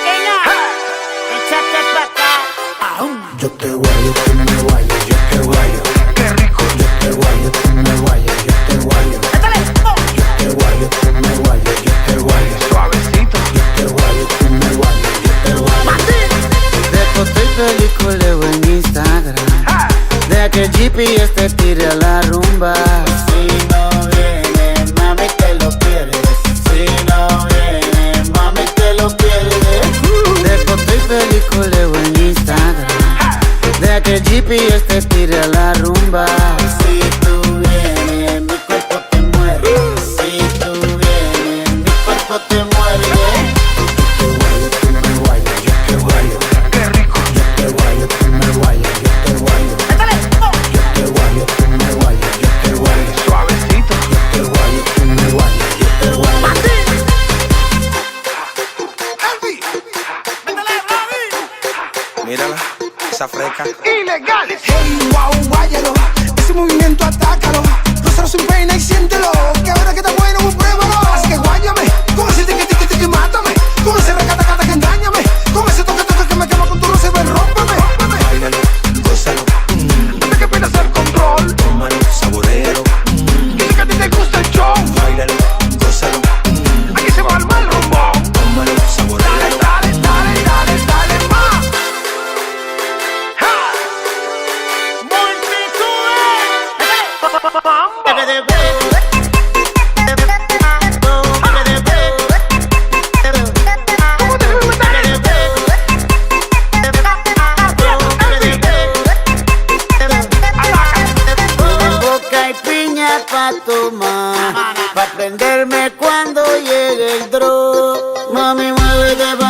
Pequeña, échate pa' acá. Yo te guayo, tú me guayas, yo te guayo. Qué rico. Yo te guayo, tú me guayas, yo te guayo. Yo te guayo, tú me guayas, yo te guayo. Suavecito. Yo te guayo, tú me guayas, yo te guayo. De foto y peliculeo en Instagram, de que el GPS te tire a la rumba. Si no vienes, mami, te lo pierdes. Si no vienes, mami, te lo pierdes. De foto y peliculeo en Instagram, de que el GPS te tire a la rumba. Si tú vienes, mi cuerpo te muere. Si tú vienes, mi cuerpo te muere. Yo te guayo, tú me guayas, yo te guayo. Qué rico. Yo te guayo, tú me guayas, yo te guayo. Yo te guayo, tú me guayas, yo te guayo. Suavecito. Yo te guayo, tú me guayas, yo te guayo. Mírala, esa freca. Ilegales. Hey, wow, guáyalo. Ese movimiento atácalo. Rózalo sin pena y siéntelo. Que ahora que está bueno, pues pruébalo. Así que guáyame. Con ese tiqui tiqui tiqui mátame. Con ese recata que engáñame. Con ese toque toque que me quema con tu roce, ven, rómpeme. Báilalo, gózalo, Dime que pierdas el control. tómalo, saborealo. Dice que a ti te gusta el show. Báilalo, gózalo, Aquí se va el mal rumbo. tómalo, Dale, saborealo. dale, dale, dale, dale más. Ja. ¿Cómo te voy a meter? Boca y piña pa' tomar, pa' prenderme cuando llegue el drog. Mami, muévete pa'